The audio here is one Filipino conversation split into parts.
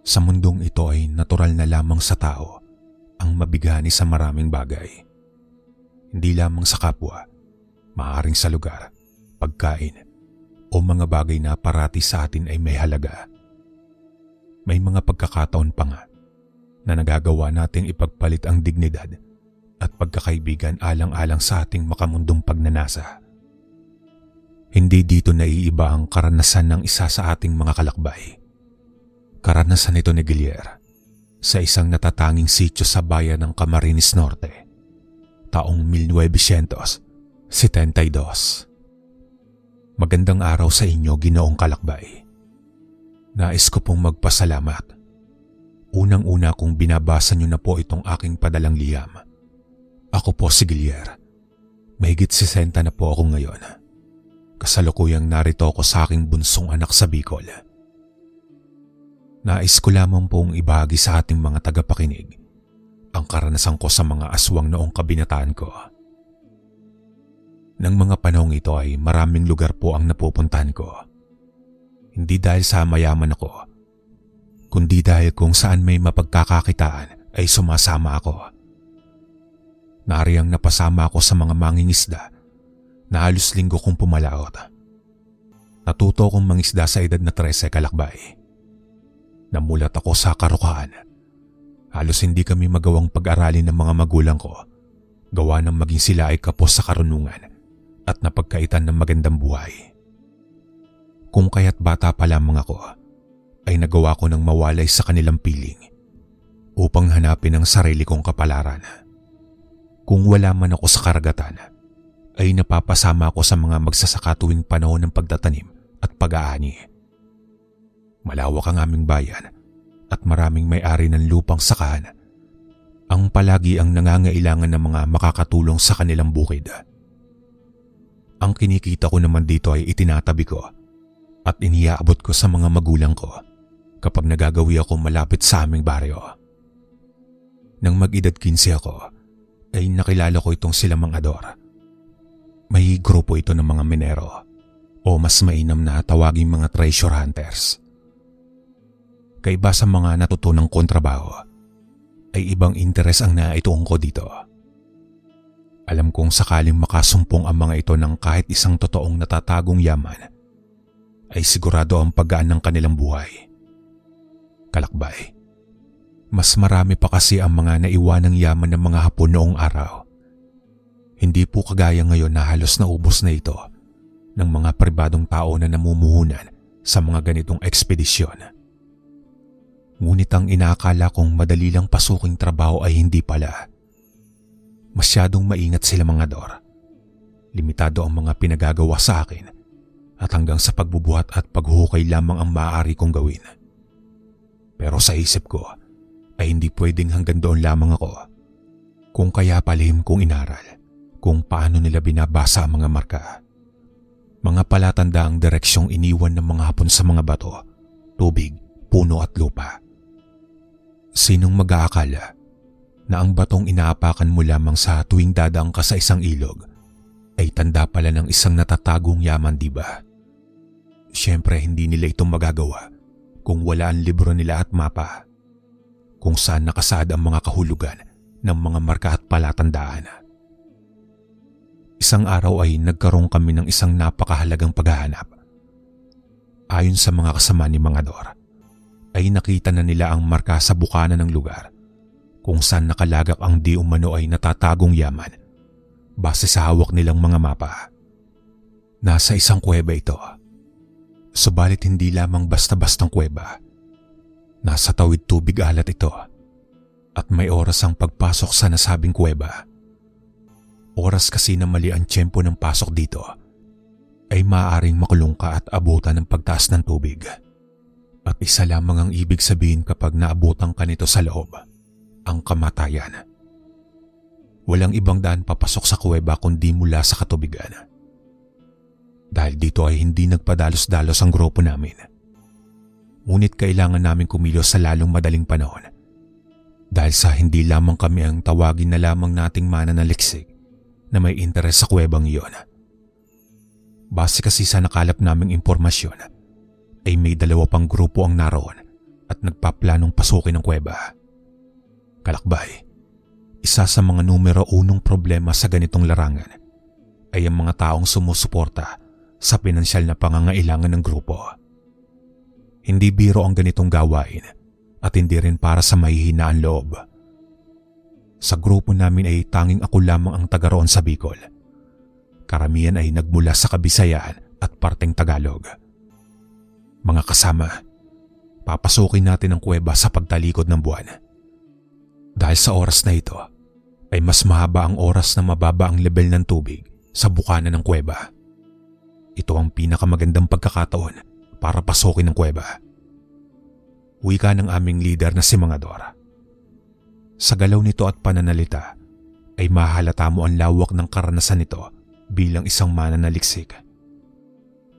Sa mundong ito ay natural na lamang sa tao ang mabighani sa maraming bagay. Hindi lamang sa kapwa, maaaring sa lugar, pagkain, o mga bagay na parati sa atin ay may halaga. May mga pagkakataon pa nga na nagagawa nating ipagpalit ang dignidad at pagkakaibigan alang-alang sa ating makamundong pagnanasa. Hindi dito naiiba ang karanasan ng isa sa ating mga kalakbay. Karanasan nito ni Guillier sa isang natatanging sitio sa bayan ng Camarines Norte, taong 1972. Magandang araw sa inyo, Ginoong Kalakbay. Nais ko pong magpasalamat. Unang-una kung binabasa niyo na po itong aking padalang liham. Ako po si Guillier. Mahigit 60 na po ako ngayon. Kasalukuyang narito ako sa aking bunsong anak sa Bicol. Nais ko lamang pong ibahagi sa ating mga tagapakinig ang karanasan ko sa mga aswang noong kabinataan ko. Nang mga panahong ito ay maraming lugar po ang napupuntahan ko. Hindi dahil sa mayaman ako, kundi dahil kung saan may mapagkakakitaan ay sumasama ako. Nariyang napasama ako sa mga mangingisda na halos linggo kong pumalaot. Natuto akong mangisda sa edad na 13, Kalakbay. Namulat ako sa karukaan. Halos hindi kami magawang pag-aralin ng mga magulang ko, gawa ng maging sila ay kapos sa karunungan at napagkaitan ng magandang buhay. Kung kaya't bata pa lamang ako, ay nagawa ko ng mawalay sa kanilang piling upang hanapin ang sarili kong kapalaran. Kung wala man ako sa karagatan, ay napapasama ako sa mga magsasaka tuwing panahon ng pagtatanim at pag-aani. Malawak ang aming bayan at maraming may-ari ng lupang sakahan ang palagi ang nangangailangan ng mga makakatulong sa kanilang bukid. Ang kinikita ko naman dito ay itinatabi ko at iniaabot ko sa mga magulang ko kapag nagagawi ako malapit sa aming baryo. Nang mag-edad 15 ako, ay nakilala ko itong sila Mang Ador. May grupo ito ng mga minero o mas mainam na tawaging mga treasure hunters. Kaiba sa mga natutunang kontrabaho, ay ibang interes ang naituon ko dito. Alam kong sakaling makasumpong ang mga ito ng kahit isang totoong natatagong yaman, ay sigurado ang paggaan ng kanilang buhay. Kalakbay, mas marami pa kasi ang mga naiwanang yaman ng mga Hapon noong araw. Hindi po kagaya ngayon na halos naubos na ito ng mga pribadong tao na namumuhunan sa mga ganitong ekspedisyon. Ngunit ang inaakala kong madali lang pasuking trabaho ay hindi pala. Masyadong maingat sila Mga Ador. Limitado ang mga pinagagawa sa akin at hanggang sa pagbubuhat at paghuhukay lamang ang maaari kong gawin. Pero sa isip ko ay hindi pwedeng hanggang doon lamang ako. Kung kaya palihim kong inaral kung paano nila binabasa ang mga marka. Mga palatanda ang direksyong iniwan ng mga Hapon sa mga bato, tubig, puno at lupa. Sinong mag-aakala na ang batong inaapakan mo lamang sa tuwing dadaang ka sa isang ilog ay tanda pala ng isang natatagong yaman, di ba? Siyempre hindi nila ito magagawa kung wala ang libro nila at mapa, kung saan nakasaad ang mga kahulugan ng mga marka at palatandaan. Isang araw ay nagkaroon kami ng isang napakahalagang paghahanap. Ayon sa mga kasama ni Mang Ador, ay nakita na nila ang marka sa bukana ng lugar kung saan nakalagak ang di umano ay natatagong yaman base sa hawak nilang mga mapa. Nasa isang kuweba ito. Subalit hindi lamang basta-bastang kuweba. Nasa tawid tubig alat ito at may oras ang pagpasok sa nasabing kuweba. Oras kasi na mali ang tiyempo ng pasok dito ay maaaring makulong ka at abutan ng pagtaas ng tubig. At isa lamang ang ibig sabihin kapag naabutan ka nito sa loob, ang kamatayan. Walang ibang daan papasok sa kuweba kundi mula sa katubigan. Dahil dito ay hindi nagpadalos-dalos ang grupo namin. Ngunit kailangan namin kumilos sa lalong madaling panahon. Dahil sa hindi lamang kami ang tawagin na lamang nating mananaliksik na may interes sa kuwebang iyon. Base kasi sa nakalap naming impormasyon, ay may 2 pang grupo ang naroon at nagpaplanong pasukin ang kuweba. Kalakbay, isa sa mga numero unong problema sa ganitong larangan ay ang mga taong sumusuporta sa pinansyal na pangangailangan ng grupo. Hindi biro ang ganitong gawain at hindi rin para sa mahihinaan loob. Sa grupo namin ay tanging ako lamang ang taga roon sa Bicol. Karamihan ay nagmula sa Kabisayan at parteng Tagalog. Mga kasama, papasukin natin ang kuweba sa pagtalikod ng buwan. Dahil sa oras na ito, ay mas mahaba ang oras na mababa ang level ng tubig sa bukana ng kuweba. Ito ang pinakamagandang pagkakataon para pasukin ang kuweba. Wika ng aming leader na si Mangador. Sa galaw nito at pananalita ay mahalata mo ang lawak ng karanasan nito bilang isang mananaliksik.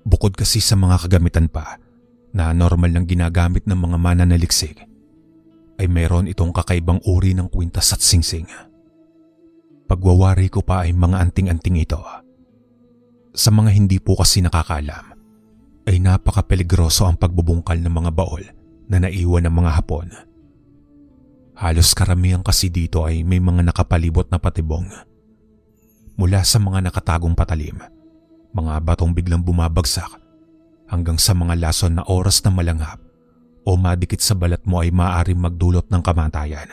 Bukod kasi sa mga kagamitan pa na normal lang ginagamit ng mga mananaliksik, ay mayroon itong kakaibang uri ng kwintas at singsing. Pagwawari ko pa ay mga anting-anting ito. Sa mga hindi po kasi nakakaalam, ay napakapeligroso ang pagbubungkal ng mga baol na naiwan ng mga Hapon. Halos karamihan kasi dito ay may mga nakapalibot na patibong. Mula sa mga nakatagong patalim, mga batong biglang bumabagsak, hanggang sa mga lason na oras na malanghap o madikit sa balat mo ay maaaring magdulot ng kamatayan.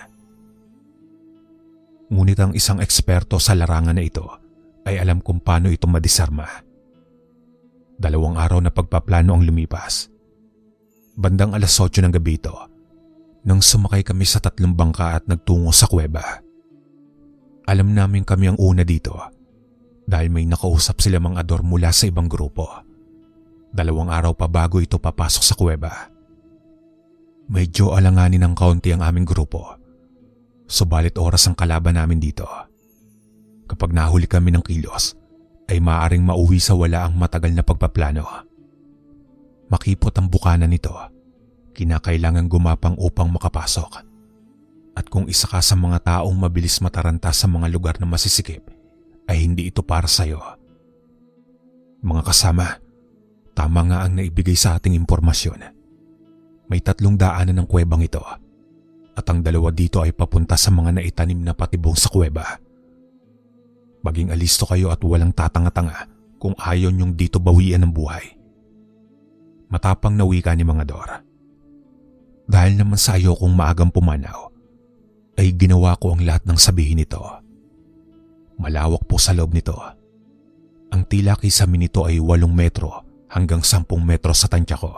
Ngunit ang isang eksperto sa larangan na ito ay alam kung paano ito madisarma. 2 araw na pagpaplano ang lumipas. Bandang 8:00 ng gabi ito, nang sumakay kami sa 3 bangka at nagtungo sa kuweba. Alam namin kami ang una dito dahil may nakausap sila mga ador mula sa ibang grupo. 2 araw pa bago ito papasok sa kuweba. Medyo alanganin ng kaunti ang aming grupo, subalit oras ang kalaban namin dito. Kapag nahuli kami ng kilos, ay maaaring mauwi sa wala ang matagal na pagpaplano. Makipot ang bukana nito, kinakailangan gumapang upang makapasok. At kung isa ka sa mga taong mabilis mataranta sa mga lugar na masisikip, ay hindi ito para sa'yo. Mga kasama, tama nga ang naibigay sa ating impormasyon. May 3 daanan ng kuwebang ito, at ang 2 dito ay papunta sa mga naitanim na patibong sa kuweba. Maging alisto kayo at walang tatanga-tanga kung ayaw niyong dito bawian ng buhay. Matapang na wika ni Mangador. Dahil naman sa ayokong maagang pumanaw, ay ginawa ko ang lahat ng sabihin nito. Malawak po sa loob nito. Ang tila kisamin nito ay 8 metro hanggang 10 metro sa tansya ko.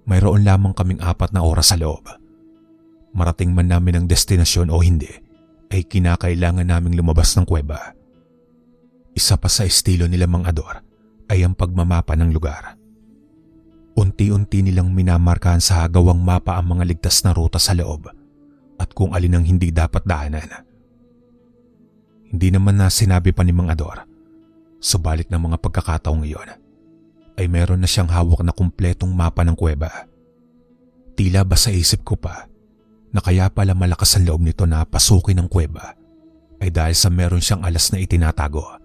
Mayroon lamang kaming 4 na oras sa loob. Marating man namin ang destinasyon o hindi, ay kinakailangan naming lumabas ng kuweba. Isa pa sa estilo nila Mangador ay ang pagmamapa ng lugar. Unti-unti nilang minamarkahan sa gawang mapa ang mga ligtas na ruta sa loob at kung alin ang hindi dapat daanan. Hindi naman na sinabi pa ni Mangador, subalit ng mga pagkakataong iyon ay meron na siyang hawak na kumpletong mapa ng kuweba. Tila ba sa isip ko pa na kaya pala malakas ang loob nito na pasukin ang kuweba ay dahil sa meron siyang alas na itinatago.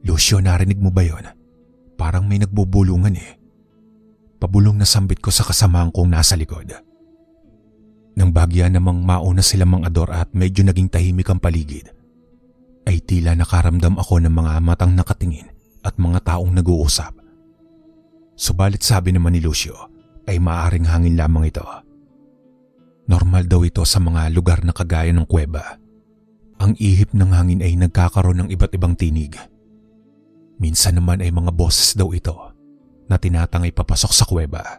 Lucio, narinig mo ba yon? Parang may nagbubulungan eh. Pabulong na sambit ko sa kasamahan kong nasa likod. Nang bagya namang mauna sila Mangador at medyo naging tahimik ang paligid, ay tila nakaramdam ako ng mga matang nakatingin at mga taong nag-uusap. Subalit sabi naman ni Lucio ay maaaring hangin lamang ito. Normal daw ito sa mga lugar na kagaya ng kuweba. Ang ihip ng hangin ay nagkakaroon ng iba't ibang tinig. Minsan naman ay mga boses daw ito na tinatangay papasok sa kuweba.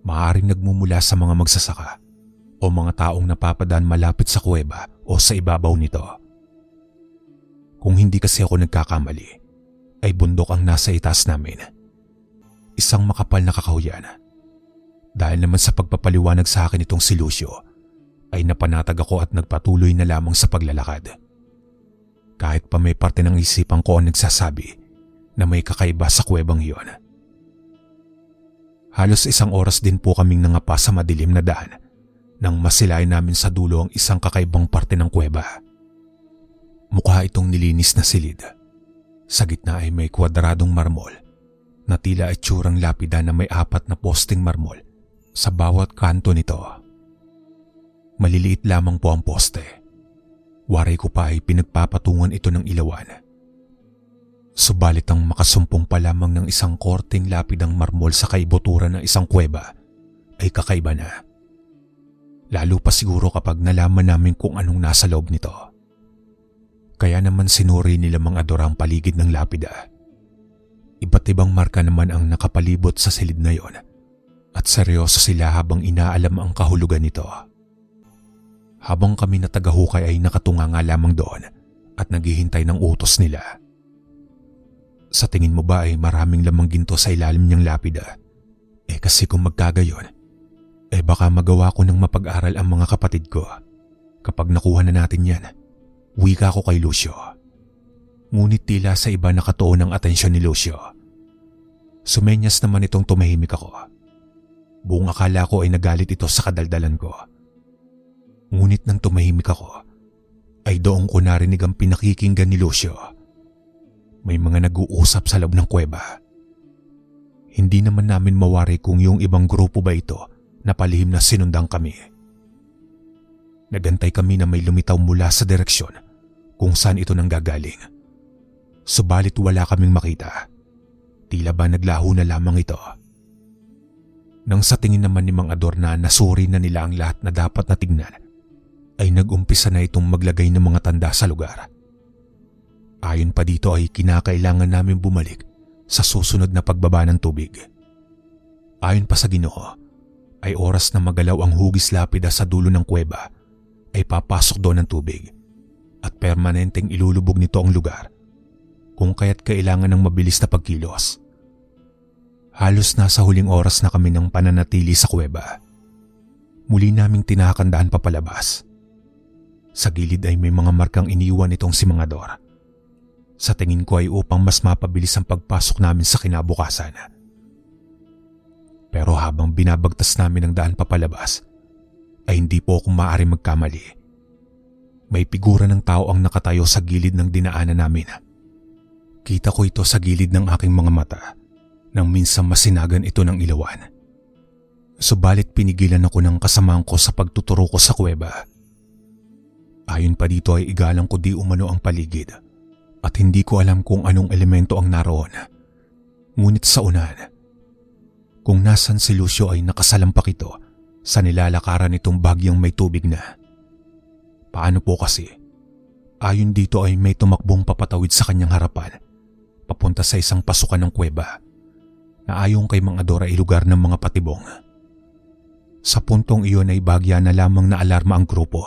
Maaaring nagmumula sa mga magsasaka o mga taong napapadaan malapit sa kuweba o sa ibabaw nito. Kung hindi kasi ako nagkakamali, ay bundok ang nasa itaas namin. Isang makapal na kakahuyan. Dahil naman sa pagpapaliwanag sa akin itong si Lucio, ay napanatag ako at nagpatuloy na lamang sa paglalakad. Kahit pa may parte ng isipan ko ang nagsasabi na may kakaiba sa kuwebang iyon. Halos 1 oras din po kaming nangapa sa madilim na daan nang masilayan namin sa dulo ang isang kakaibang parte ng kuweba. Mukha itong nilinis na silid. Sa gitna ay may kwadradong marmol na tila itsurang lapida na may 4 na posting marmol Sa bawat kanto nito, maliliit lamang po ang poste. Waray ko pa ay pinagpapatungan ito ng ilawan. Subalit ang makasumpong pa lamang ng isang korteng lapidang marmol sa kaibuturan ng isang kuweba ay kakaiba na. Lalo pa siguro kapag nalaman namin kung anong nasa loob nito. Kaya naman sinuri nila mga Ador ang paligid ng lapida. Iba't ibang marka naman ang nakapalibot sa silid na yon at seryoso sila habang inaalam ang kahulugan nito. Habang kami na tagahukay ay nakatunga nga lamang doon at naghihintay ng utos nila. Sa tingin mo ba ay maraming lamang ginto sa ilalim niyang lapida? Kasi kung magkagayon, baka magawa ko ng mapag-aral ang mga kapatid ko. Kapag nakuha na natin yan, wika ko kay Lucio. Ngunit tila sa iba nakatuon ang atensyon ni Lucio. Sumenyas naman itong tumahimik ako. Buong akala ko ay nagalit ito sa kadaldalan ko. Ngunit nang tumahimik ako, ay doon ko narinig ang pinakikinggan ni Lucio. May mga nag-uusap sa loob ng kuweba. Hindi naman namin mawari kung yung ibang grupo ba ito na palihim na sinundan kami. Nagantay kami na may lumitaw mula sa direksyon kung saan ito nanggagaling. Subalit wala kaming makita. Tila ba naglaho na lamang ito. Nang sa tingin naman ni Mang Ador na nasuri na nila ang lahat na dapat na tignan, ay nag-umpisa na itong maglagay ng mga tanda sa lugar. Ayon pa dito ay kinakailangan namin bumalik sa susunod na pagbaba ng tubig. Ayon pa sa Ginoo, ay oras na magalaw ang hugis lapida sa dulo ng kuweba ay papasok doon ng tubig at permanenteng ilulubog nito ang lugar kung kaya't kailangan ng mabilis na pagkilos. Halos nasa huling oras na kami ng pananatili sa kuweba. Muli naming tinakandaan papalabas. Sa gilid ay may mga markang iniwan itong si Mang Ador. Sa tingin ko ay upang mas mapabilis ang pagpasok namin sa kinabukasan. Pero habang binabagtas namin ang daan papalabas, ay hindi po ako maaari magkamali. May figura ng tao ang nakatayo sa gilid ng dinaanan namin. Kita ko ito sa gilid ng aking mga mata nang minsan masinagan ito ng ilawan. Subalit pinigilan ako ng kasamahan ko sa pagtuturo ko sa kuweba. Ayon pa dito ay igalang ko di umano ang paligid at hindi ko alam kung anong elemento ang naroon. Ngunit sa unan, kung nasan si Lucio ay nakasalampak ito sa nilalakaran nitong bagyang may tubig na. Paano po kasi? Ayon dito ay may tumakbong papatawid sa kanyang harapan, papunta sa isang pasukan ng kuweba na ayon kay Mang Ador ay lugar ng mga patibong. Sa puntong iyon ay bagya na lamang na alarma ang grupo.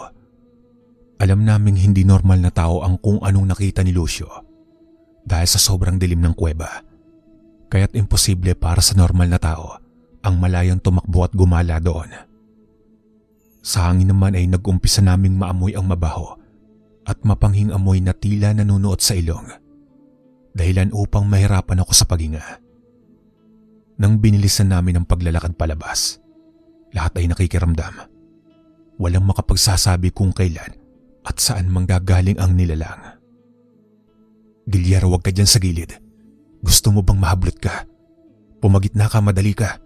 Alam naming hindi normal na tao ang kung anong nakita ni Lucio dahil sa sobrang dilim ng kuweba. Kaya't imposible para sa normal na tao ang malayang tumakbo at gumala doon. Sa hangin naman ay nag-umpisa naming maamoy ang mabaho at mapanghing amoy na tila nanunuot sa ilong. Dahilan upang mahirapan ako sa paghinga. Nang binilisan namin ang paglalakad palabas, lahat ay nakikiramdam. Walang makapagsasabi kung kailan at saan manggagaling ang nilalang. Gilyar, huwag ka dyan sa gilid. Gusto mo bang mahablot ka? Pumagitna ka, madali ka.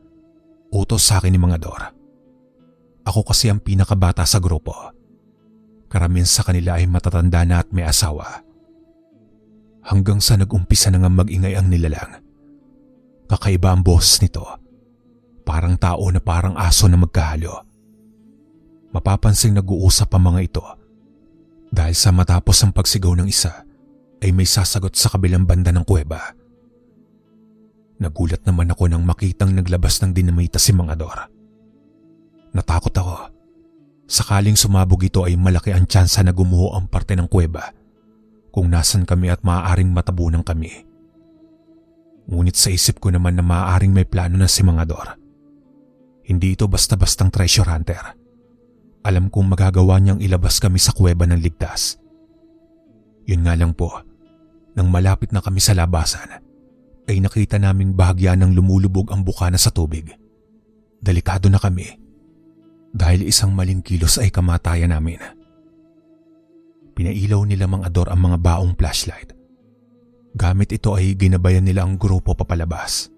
Utos sa akin ni Mang Ador. Ako kasi ang pinakabata sa grupo. Karamihan sa kanila ay matatanda na at may asawa. Hanggang sa nag-umpisa na nga mag-ingay ang nilalang. Kakaiba ang boses nito. Parang tao na parang aso na magkahalo. Mapapansing nag-uusap ang mga ito. Dahil sa matapos ang pagsigaw ng isa, ay may sasagot sa kabilang banda ng kuweba. Nagulat naman ako nang makitang naglabas ng dinamita si Mang Ador. Natakot ako. Sakaling sumabog ito ay malaki ang tsansa na gumuho ang parte ng kuweba kung nasan kami at maaaring matabunan kami. Ngunit sa isip ko naman na maaaring may plano na si Mang Ador. Hindi ito basta-bastang treasure hunter. Alam kong magagawa niyang ilabas kami sa kuweba ng ligtas. Yun nga lang po, nang malapit na kami sa labasan, ay nakita naming bahagya ng lumulubog ang bukana sa tubig. Delikado na kami dahil isang maling kilos ay kamatayan namin. Pinailaw nila Mang Ador ang mga baong flashlight. Gamit ito ay ginabayan nila ang grupo papalabas.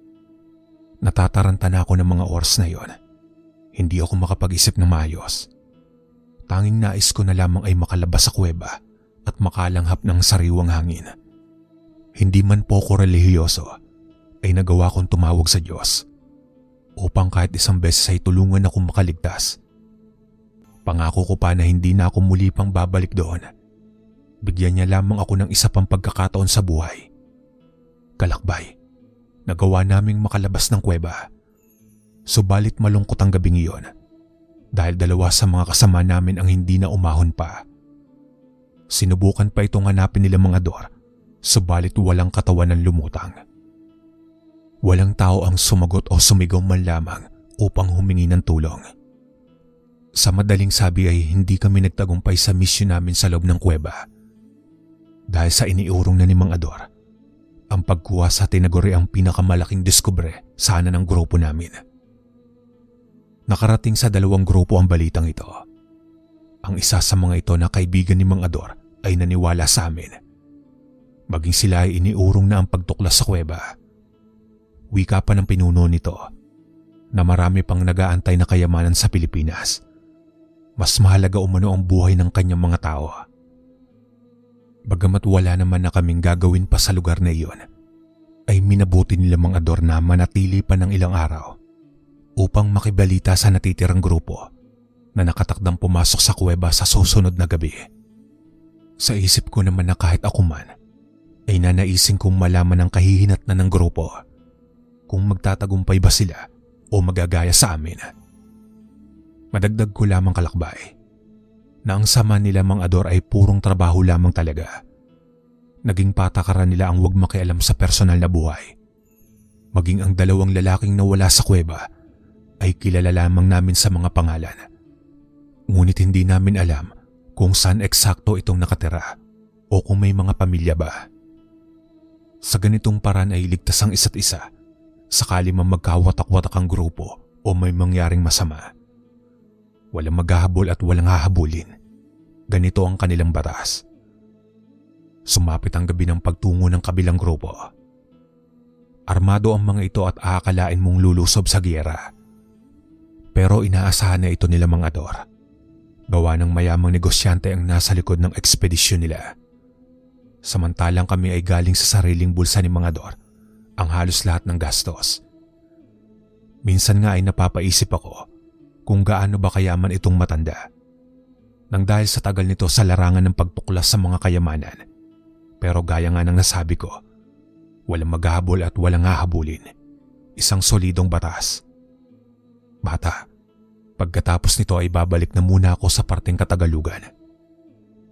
Natataranta na ako ng mga oras na yon. Hindi ako makapag-isip ng maayos. Tanging nais ko na lamang ay makalabas sa kuweba at makalanghap ng sariwang hangin. Hindi man po ko relihiyoso, ay nagawa kong tumawag sa Diyos upang kahit isang beses ay tulungan akong makaligtas. Pangako ko pa na hindi na ako muli pang babalik doon. Bigyan niya lamang ako ng isa pang pagkakataon sa buhay. Kalakbay, nagawa naming makalabas ng kuweba. Subalit malungkot ang gabing iyon dahil dalawa sa mga kasama namin ang hindi na umahon pa. Sinubukan pa itong hanapin nila mga Dor, subalit walang katawan ng lumutang. Walang tao ang sumagot o sumigaw man lamang upang humingi ng tulong. Sa madaling sabi ay hindi kami nagtagumpay sa misyon namin sa loob ng kuweba. Dahil sa iniurong na ni Mang Ador, ang pagkuha sa tinaguri ang pinakamalaking diskubre sana ng grupo namin. Nakarating sa 2 grupo ang balitang ito. Ang isa sa mga ito na kaibigan ni Mang Ador ay naniwala sa amin. Maging sila ay iniurong na ang pagtuklas sa kuweba. Wika pa ng pinuno nito na marami pang nag-aantay na kayamanan sa Pilipinas. Mas mahalaga umano ang buhay ng kanyang mga tao. Bagamat wala naman na kaming gagawin pa sa lugar na iyon, ay minabuti nila Mang Ador na manatili pa ng ilang araw upang makibalita sa natitirang grupo na nakatakdang pumasok sa kuweba sa susunod na gabi. Sa isip ko naman na kahit ako man, ay nanaisin kong malaman ang kahihinatnan ng grupo kung magtatagumpay ba sila o magagaya sa amin. Madagdag ko lamang kalakbay na ang sama nila Mang Ador ay purong trabaho lamang talaga. Naging patakaran nila ang huwag makialam sa personal na buhay. Maging ang 2 lalaking nawala sa kuweba ay kilala lamang namin sa mga pangalan. Ngunit hindi namin alam kung saan eksakto itong nakatira o kung may mga pamilya ba. Sa ganitong paraan ay ligtas ang isa't isa sakali man magkawatak-watak ang grupo o may mangyaring masama. Walang maghahabol at walang hahabulin. Ganito ang kanilang batas. Sumapit ang gabi ng pagtungo ng kabilang grupo. Armado ang mga ito at aakalain mong lulusob sa giyera. Pero inaasahan na ito nila Mang Ador. Gawa ng mayamang negosyante ang nasa likod ng ekspedisyon nila. Samantalang kami ay galing sa sariling bulsa ni Mang Ador ang halos lahat ng gastos. Minsan nga ay napapaisip ako kung gaano ba kayaman itong matanda. Nang dahil sa tagal nito sa larangan ng pagtuklas sa mga kayamanan. Pero gaya nga ng nasabi ko, walang maghahabol at walang hahabulin. Isang solidong batas. Bata, pagkatapos nito ay babalik na muna ako sa parteng Katagalugan.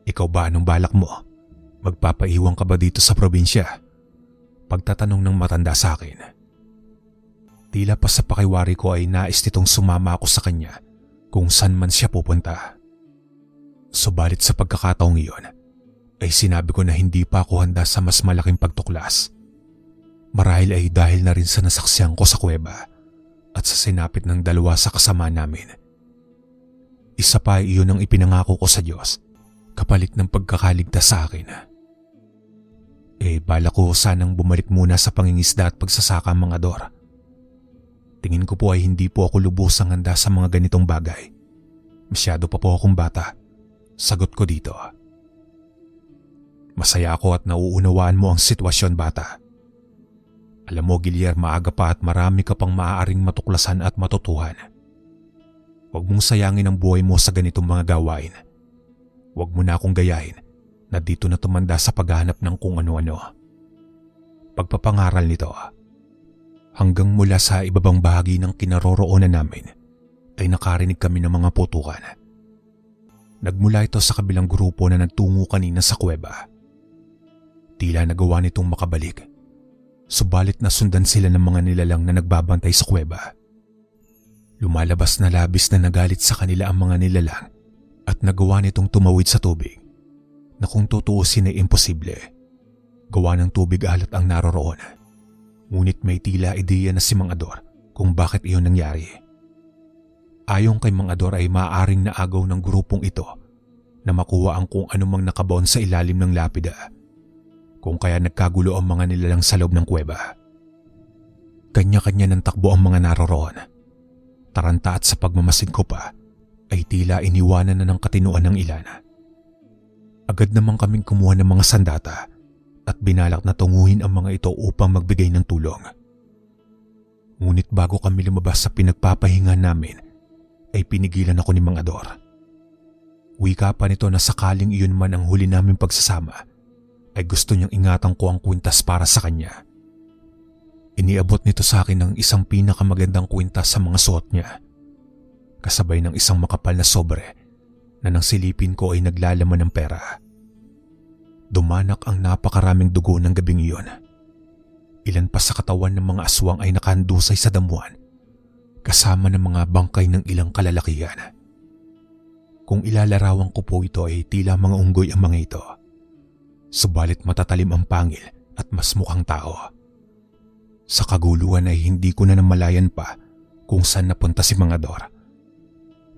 Ikaw ba, anong balak mo? Magpapaiwan ka ba dito sa probinsya? Pagtatanong ng matanda sa akin. Tila pa sa pakiwari ko ay nais nitong sumama ako sa kanya kung saan man siya pupunta. Subalit sa pagkakataong iyon ay sinabi ko na hindi pa ako handa sa mas malaking pagtuklas. Marahil ay dahil na rin sa nasaksihan ko sa kuweba at sa sinapit ng 2 sa kasama namin. Isa pa ay iyon ang ipinangako ko sa Diyos kapalit ng pagkakaligtas sa akin. Bala ko sanang bumalik muna sa pangingisda at pagsasaka Mang Ador. Tingin ko po ay hindi po ako lubusang handa sa mga ganitong bagay. Masyado pa po akong bata. Sagot ko dito. Masaya ako at nauunawaan mo ang sitwasyon, bata. Alam mo, Gilier, maaga pa at marami ka pang maaaring matuklasan at matutuhan. Huwag mong sayangin ang buhay mo sa ganitong mga gawain. Huwag mo na akong gayahin na dito na tumanda sa paghahanap ng kung ano-ano. Pagpapangaral nito, hanggang mula sa ibabang bahagi ng kinaroroonan namin ay nakarinig kami ng mga putukan. Nagmula ito sa kabilang grupo na nagtungo kanina sa kuweba. Tila nagawa nitong makabalik, subalit nasundan sila ng mga nilalang na nagbabantay sa kuweba. Lumalabas na labis na nagalit sa kanila ang mga nilalang at nagawa nitong tumawid sa tubig na kung tutuusin ay imposible. Gawa ng tubig alat ang naroroon. Ngunit may tila ideya na si Mang Ador kung bakit iyon nangyari. Ayon kay Mang Ador ay maaaring naagaw ng grupong ito na makuha ang kung anumang nakabaon sa ilalim ng lapida, kung kaya nagkagulo ang mga nilalang sa loob ng kuweba. Kanya-kanya ng takbo ang mga naroroon. taranta at sa pagmamasid ko pa ay tila iniwanan na ng katinuan ng ilan. Agad naman kaming kumuha ng mga sandata at binalak na tunguhin ang mga ito upang magbigay ng tulong. Ngunit bago kami lumabas sa pinagpapahinga namin ay pinigilan ako ni Mang Ador. Wika pa nito na sakaling iyon man ang huli naming pagsasama ay gusto niyang ingatan ko ang kwintas para sa kanya. Iniabot nito sa akin ng isang pinakamagandang kwintas sa mga suot niya, kasabay ng isang makapal na sobre na nang silipin ko ay naglalaman ng pera. Dumanak ang napakaraming dugo ng gabing iyon. Ilan pa sa katawan ng mga aswang ay nakahandusay sa damuhan, kasama ng mga bangkay ng ilang kalalakihan. Kung ilalarawan ko po ito ay tila mga unggoy ang mga ito. Subalit matatalim ang pangil at mas mukhang tao. Sa kaguluhan ay hindi ko na namalayan pa kung saan napunta si Mang Ador.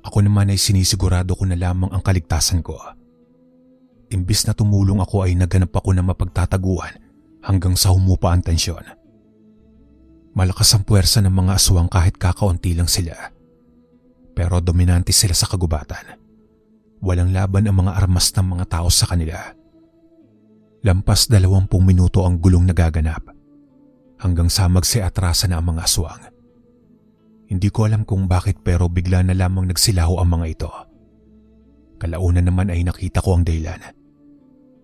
Ako naman ay sinisigurado ko na lamang ang kaligtasan ko. Imbis na tumulong ako ay naghanap ako ng mapagtataguan hanggang sa humupa ang tensyon. Malakas ang puwersa ng mga aswang kahit kakaunti lang sila. Pero dominante sila sa kagubatan. Walang laban ang mga armas ng mga tao sa kanila. Lampas 20 minuto ang gulong nagaganap hanggang sa magsiatrasa na ang mga aswang. Hindi ko alam kung bakit pero bigla na lamang nagsilaho ang mga ito. Kalaunan naman ay nakita ko ang dahilan.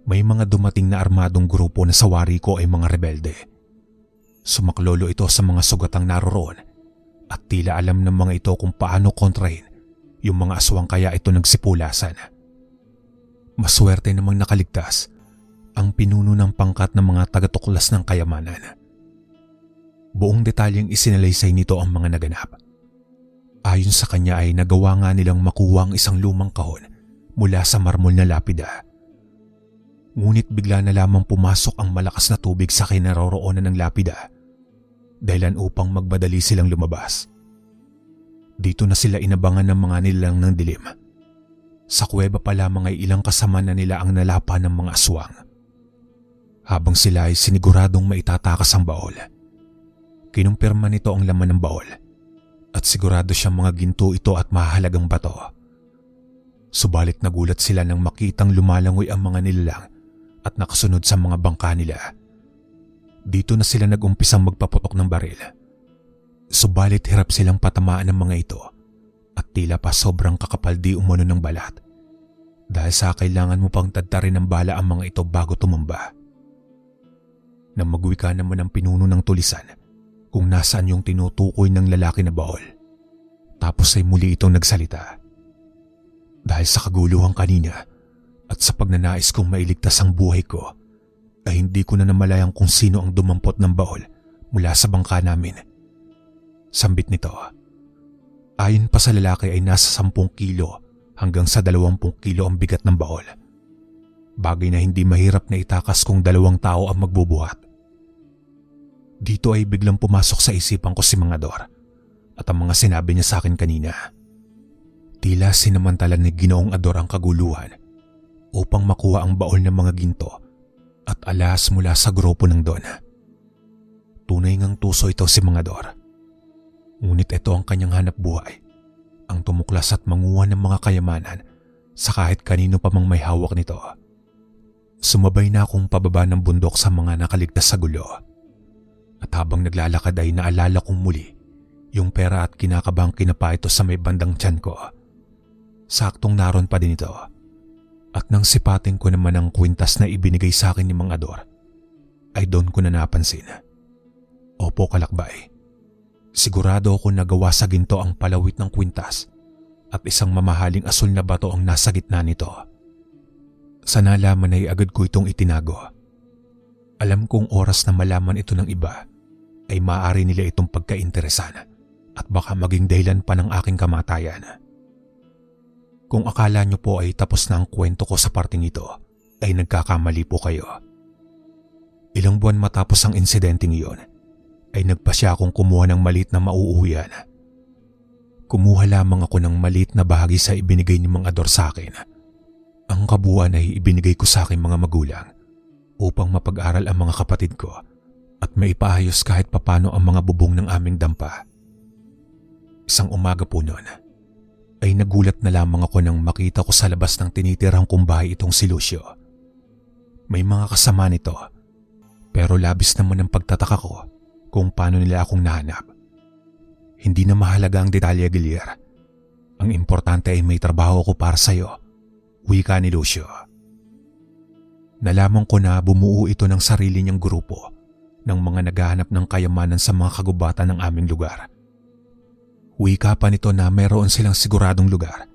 May mga dumating na armadong grupo na sawari ko ay mga rebelde. Sumaklolo ito sa mga sugatang naroroon at tila alam ng mga ito kung paano kontrahin yung mga aswang kaya ito nagsipulasan. Maswerte namang nakaligtas ang pinuno ng pangkat ng mga tagatuklas ng kayamanan. Buong detalyeng isinalaysay nito ang mga naganap. Ayon sa kanya ay nagawa nga nilang makuha ang isang lumang kahon mula sa marmol na lapida. Ngunit bigla na lamang pumasok ang malakas na tubig sa kinaroroonan ng lapida, dahilan upang magbadali silang lumabas. Dito na sila inabangan ng mga nilalang ng dilim. Sa kuweba pa lamang ay ilang kasama na nila ang nalapa ng mga aswang. Habang sila ay siniguradong maitatakas ang baol, kinumpirma nito ang laman ng baol at sigurado siyang mga ginto ito at mahalagang bato. Subalit nagulat sila nang makitang lumalangoy ang mga nilalang at nakasunod sa mga bangka nila. Dito na sila nag-umpisang magpaputok ng baril. Subalit hirap silang patamaan ng mga ito at tila pa sobrang kakapal di umano ng balat dahil sa kailangan mo pang tadtarin ng bala ang mga ito bago tumamba. Nang magwika naman ang pinuno ng tulisan kung nasaan yung tinutukoy ng lalaki na baol. Tapos ay muli itong nagsalita. Dahil sa kaguluhan kanina at sa pagnanais kong mailigtas ang buhay ko, ay hindi ko na namalayang kung sino ang dumampot ng baol mula sa bangka namin. Sambit nito, ayon pa sa lalaki ay nasa 10 kilo hanggang sa 20 kilo ang bigat ng baol. Bagay na hindi mahirap na itakas kung 2 tao ang magbubuhat. Dito ay biglang pumasok sa isipan ko si Mang Ador at ang mga sinabi niya sa akin kanina. Tila sinamantalan ni Ginoong Ador ang kaguluhan upang makuha ang baol ng mga ginto at alas mula sa grupo ng Don. Tunay ngang tuso ito si Mang Ador. Ngunit ito ang kanyang hanap buhay, ang tumuklas at manguha ng mga kayamanan sa kahit kanino pa mang may hawak nito. Sumabay na akong pababa ng bundok sa mga nakaligtas sa gulo. At habang naglalakad ay naalala kong muli yung pera at kinakabang kinapa ito sa may bandang tiyan ko. Saktong naroon pa din ito. At nang sipatin ko naman ang kwintas na ibinigay sa akin ni Mang Ador, ay doon ko na napansin. Opo, kalakbay. Sigurado ako nagawa sa ginto ang palawit ng kwintas at isang mamahaling asul na bato ang nasa gitna nito. Sa nalaman ay agad ko itong itinago. Alam kong oras na malaman ito ng iba ay maaari nila itong pagkainteresan at baka maging dahilan pa ng aking kamatayan. Kung akala nyo po ay tapos na ang kwento ko sa parting ito, ay nagkakamali po kayo. Ilang buwan matapos ang insidenteng iyon, ay nagpasya akong kumuha ng maliit na mauuwian. Kumuha lamang ako ng maliit na bahagi sa ibinigay ni Mang Ador sa akin. Ang kabuuan ay ibinigay ko sa aking mga magulang upang mapag-aral ang mga kapatid ko at maipaayos kahit papano ang mga bubong ng aming dampa. Isang umaga po noon ay nagulat na lamang ako nang makita ko sa labas ng tinitirang kong bahay itong si Lucio. May mga kasama nito, pero labis naman ang pagtataka ko kung paano nila akong nahanap. Hindi na mahalaga ang detalye, Gilier. Ang importante ay may trabaho ko para sa'yo, wika ni Lucio. Nalaman ko na bumuo ito ng sarili niyang grupo ng mga naghahanap ng kayamanan sa mga kagubatan ng aming lugar. Wika pa nito na mayroon silang siguradong lugar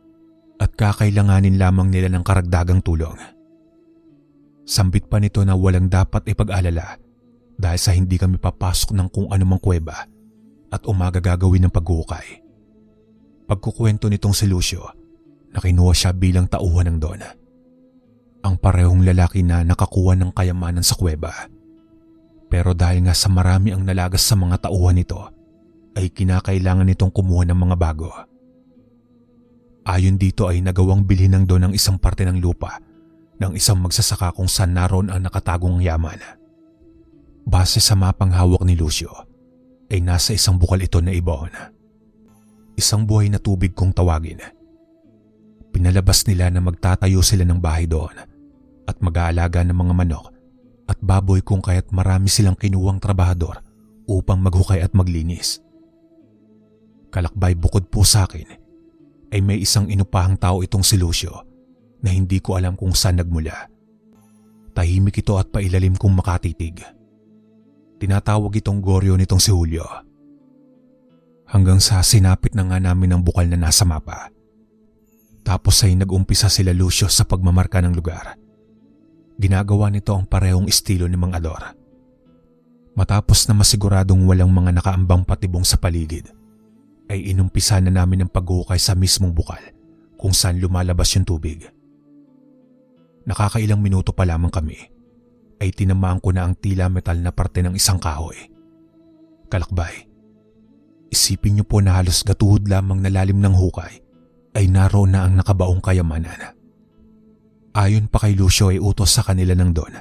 at kakailanganin lamang nila ng karagdagang tulong. Sambit pa nito na walang dapat ipag-alala dahil sa hindi kami papasok ng kung anumang kuweba at umaga gagawin ng paghuhukay. Pagkukwento nitong si Lucio na kinuha siya bilang tauhan ng Don. Ang parehong lalaki na nakakuha ng kayamanan sa kuweba. Pero dahil nga sa marami ang nalagas sa mga tauhan nito, ay kinakailangan nitong kumuha ng mga bago. Ayon dito ay nagawang bilhin ng Don ang isang parte ng lupa ng isang magsasaka kung saan naroon ang nakatagong yaman. Base sa mapang hawak ni Lucio, ay nasa isang bukal ito na ibon. Isang buhay na tubig kung tawagin. Pinalabas nila na magtatayo sila ng bahay doon at mag-aalaga ng mga manok at baboy kung kaya't marami silang kinuwang trabahador upang maghukay at maglinis. Kalakbay bukod po sa akin ay may isang inupahang tao itong si Lucio na hindi ko alam kung saan nagmula. Tahimik ito at pailalim kong makatitig. Tinatawag itong Goryo nitong si Julio. Hanggang sa sinapit na nga namin ang bukal na nasa mapa. Tapos ay nag-umpisa sila Lucio sa pagmamarka ng lugar. Ginagawa nito ang parehong estilo ni Mang Ador. Matapos na masiguradong walang mga nakaambang patibong sa paligid, ay inumpisa na namin ang paghukay sa mismong bukal kung saan lumalabas yung tubig. Nakakailang minuto pa lamang kami ay tinamaan ko na ang tila metal na parte ng isang kahoy. Kalakbay, isipin niyo po na halos gatuhod lamang na lalim ng hukay ay naroon na ang nakabaong kayamanan. Ayon pa kay Lucio ay utos sa kanila ng Don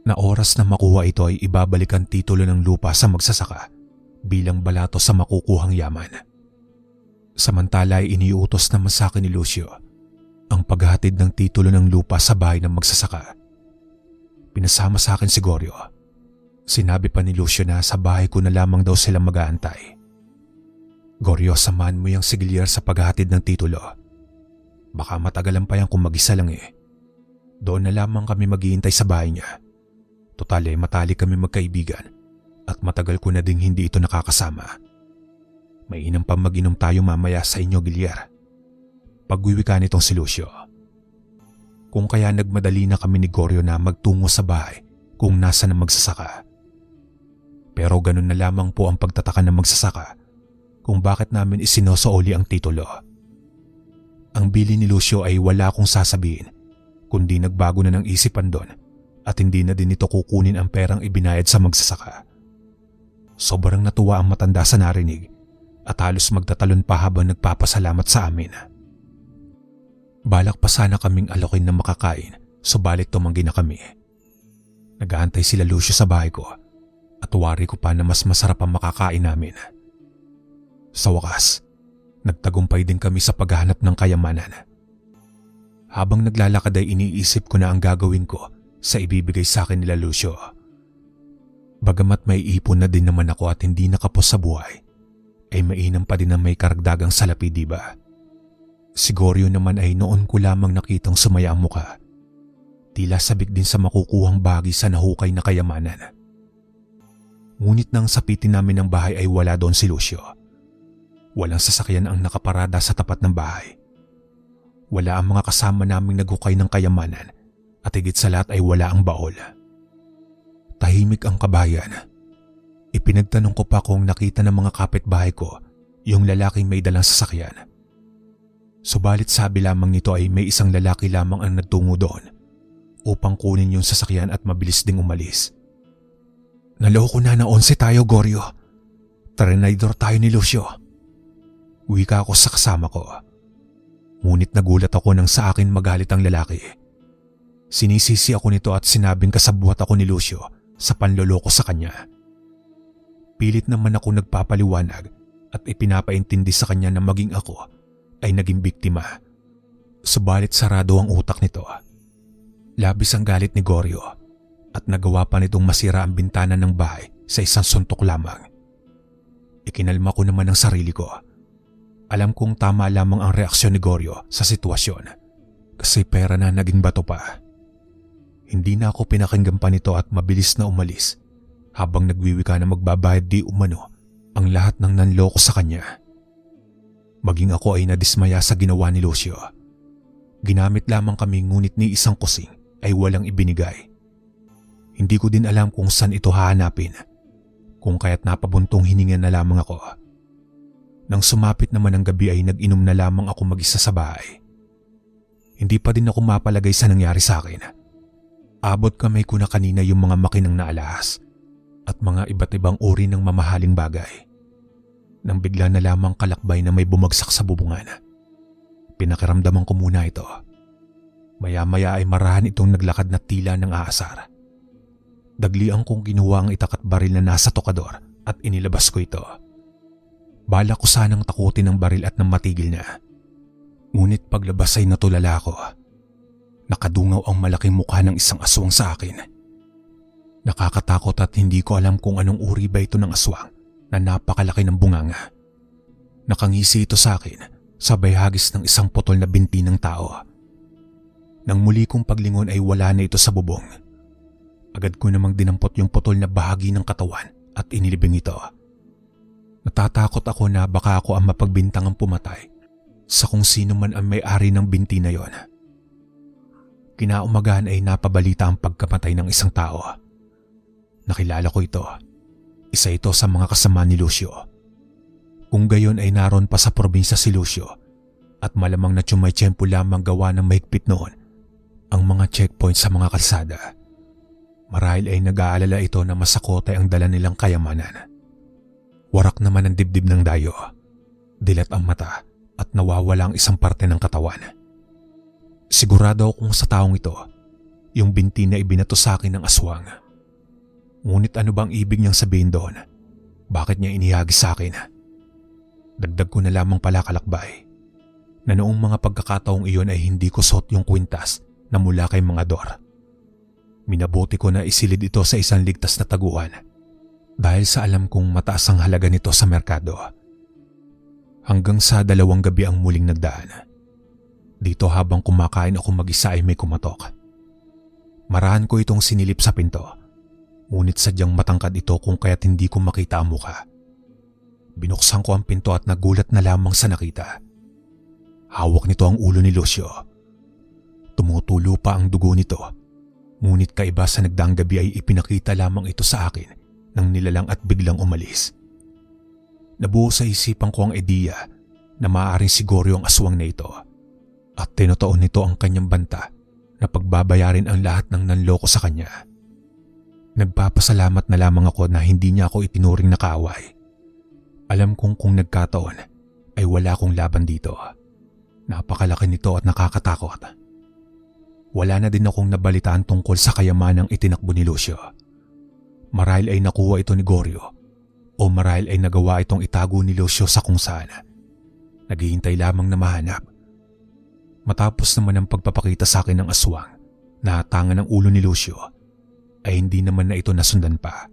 na oras na makuha ito ay ibabalik ang titulo ng lupa sa magsasaka bilang balato sa makukuhang yaman. Samantala ay iniutos naman sa akin ni Lucio ang paghatid ng titulo ng lupa sa bahay ng magsasaka. Pinasama sa akin si Goryo. Sinabi pa ni Lucio na sa bahay ko na lamang daw silang mag-aantay. Goryo, samahan mo yung sigilier sa paghatid ng titulo. Baka matagalan pa yan kung mag-isa lang eh. Doon na lamang kami maghihintay sa bahay niya. Total eh, matalik kami magkaibigan. At matagal ko na ding hindi ito nakakasama. Mainam pa mag-inom tayo mamaya sa inyo, Gilier. Pagwiwika nitong si Lucio. Kung kaya nagmadali na kami ni Goryo na magtungo sa bahay kung nasa na magsasaka. Pero ganun na lamang po ang pagtataka ng magsasaka kung bakit namin isinosooli ang titulo. Ang bili ni Lucio ay wala akong sasabihin kundi nagbago na ng isipan doon at hindi na din ito kukunin ang perang ibinayad sa magsasaka. Sobrang natuwa ang matanda sa narinig at halos magtatalon pa habang nagpapasalamat sa amin. Balak pa sana kaming alokin na makakain, subalit tumanggi na kami. Nag-aantay sila Lucio sa bahay ko at wari ko pa na mas masarap ang makakain namin. Sa wakas, nagtagumpay din kami sa paghahanap ng kayamanan. Habang naglalakad ay iniisip ko na ang gagawin ko sa ibibigay sa akin nila Lucio. Bagamat may ipon na din naman ako at hindi nakapos sa buhay, ay mainam pa din na may karagdagang salapi, diba? Si Goryo naman ay noon ko lamang nakitang sumaya ang muka. Tila sabik din sa makukuhang bahagi sa nahukay na kayamanan. Ngunit nang sapitin namin ng bahay ay wala doon si Lucio. Walang sasakyan ang nakaparada sa tapat ng bahay. Wala ang mga kasama naming naghukay ng kayamanan at higit sa lahat ay wala ang baol. Tahimik ang kabayan. Ipinagtanong ko pa kung nakita ng mga kapitbahay ko yung lalaking may dalang sasakyan. Subalit sabi lamang nito ay may isang lalaki lamang ang nagtungo doon upang kunin yung sasakyan at mabilis ding umalis. Naloko na 11 tayo, Goryo. Trinidor tayo ni Lucio. Wika ako sa kasama ko. Ngunit nagulat ako nang sa akin magalit ang lalaki. Sinisisi ako nito at sinabing kasabwat ako ni Lucio sa panloloko sa kanya. Pilit naman ako nagpapaliwanag at ipinapaintindi sa kanya na maging ako ay naging biktima. Subalit sarado ang utak nito. Labis ang galit ni Goryo at nagawa pa nitong masira ang bintana ng bahay sa isang suntok lamang. Ikinalma ko naman ang sarili ko. Alam kong tama lamang ang reaksyon ni Goryo sa sitwasyon kasi pera na naging bato pa. Hindi na ako pinakinggan pa nito at mabilis na umalis habang nagwiwika na magbabayad di umano ang lahat ng nanloko sa kanya. Maging ako ay nadismaya sa ginawa ni Lucio. Ginamit lamang kami ngunit ni isang kusing ay walang ibinigay. Hindi ko din alam kung saan ito hahanapin, kung kaya't napabuntong hininga na lamang ako. Nang sumapit naman ang gabi ay nag-inom na lamang ako mag-isa sa bahay. Hindi pa din ako mapalagay sa nangyari sa akin. Abot kamay ko na kanina yung mga makinang na alahas at mga iba't ibang uri ng mamahaling bagay. Nang bigla na lamang kalakbay na may bumagsak sa bubungan. Pinakiramdaman ko muna ito. Maya-maya ay marahan itong naglakad na tila ng aasar. Dagliang kong kinuha ang itak at baril na nasa tokador at inilabas ko ito. Bala ko sanang takutin ang baril at nang matigil na. Ngunit paglabas ay natulala ko. Nakadungaw ang malaking mukha ng isang aswang sa akin. Nakakatakot at hindi ko alam kung anong uri ba ito ng aswang na napakalaki ng bunganga. Nakangisi ito sa akin sabay hagis ng isang putol na binti ng tao. Nang muli kong paglingon ay wala na ito sa bubong. Agad ko namang dinampot yung putol na bahagi ng katawan at inilibing ito. Natatakot ako na baka ako ang mapagbintangang pumatay sa kung sino man ang may-ari ng binti na yon. Kinaumagahan ay napabalita ang pagkamatay ng isang tao. Nakilala ko ito. Isa ito sa mga kasama ni Lucio. Kung gayon ay naroon pa sa probinsya si Lucio at malamang na tiyempo lamang gawa ng mahigpit noon ang mga checkpoint sa mga kalsada. Marahil ay nag-aalala ito na masakotay ang dala nilang kayamanan. Warak naman ang dibdib ng dayo, dilat ang mata at nawawala ang isang parte ng katawan. Sigurado akong sa taong ito, yung binti na ibinato sa akin ng aswang. Ngunit ano bang ibig niyang sabihin doon? Bakit niya inihagis sa akin? Dagdag ko na lamang pala kalakbay na noong mga pagkakataong iyon ay hindi ko suot yung kwintas na mula kay mga Dor. Minabuti ko na isilid ito sa isang ligtas na taguan dahil sa alam kong mataas ang halaga nito sa merkado. Hanggang sa 2 gabi ang muling nagdaan. Dito habang kumakain ako mag-isa ay may kumatok. Marahan ko itong sinilip sa pinto, ngunit sadyang matangkad ito kung kaya't hindi ko makita ang mukha. Binuksan ko ang pinto at nagulat na lamang sa nakita. Hawak nito ang ulo ni Lucio. Tumutulo pa ang dugo nito, ngunit kaiba sa nagdaang gabi ay ipinakita lamang ito sa akin nang nilalang at biglang umalis. Nabuo sa isipan ko ang ideya na maaaring si Goryo ang aswang na ito at tinutuon nito ang kanyang banta na pagbabayarin ang lahat ng nanloko sa kanya. Nagpapasalamat na lamang ako na hindi niya ako itinuring na kaaway. Alam kong kung nagkataon ay wala akong laban dito. Napakalaki nito at nakakatakot. Wala na din akong nabalitaan tungkol sa kayamanang itinakbo ni Lucio. Marahil ay nakuha ito ni Goryo o marahil ay nagawa itong itago ni Lucio sa kung saan. Naghihintay lamang na mahanap. Matapos naman ang pagpapakita sa akin ng aswang na hatangan ng ulo ni Lucio, ay hindi naman na ito nasundan pa.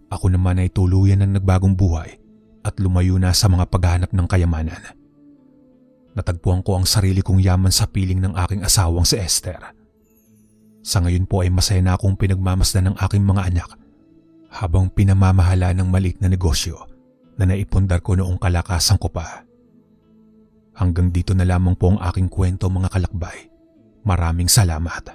Ako naman ay tuluyan ng nagbagong buhay at lumayo na sa mga paghahanap ng kayamanan. Natagpuan ko ang sarili kong yaman sa piling ng aking asawang si Esther. Sa ngayon po ay masaya na akong pinagmamasdan ng aking mga anak habang pinamamahala ng maliit na negosyo na naipundar ko noong kalakasan ko pa. Hanggang dito na lamang po ang aking kwento mga kalakbay. Maraming salamat.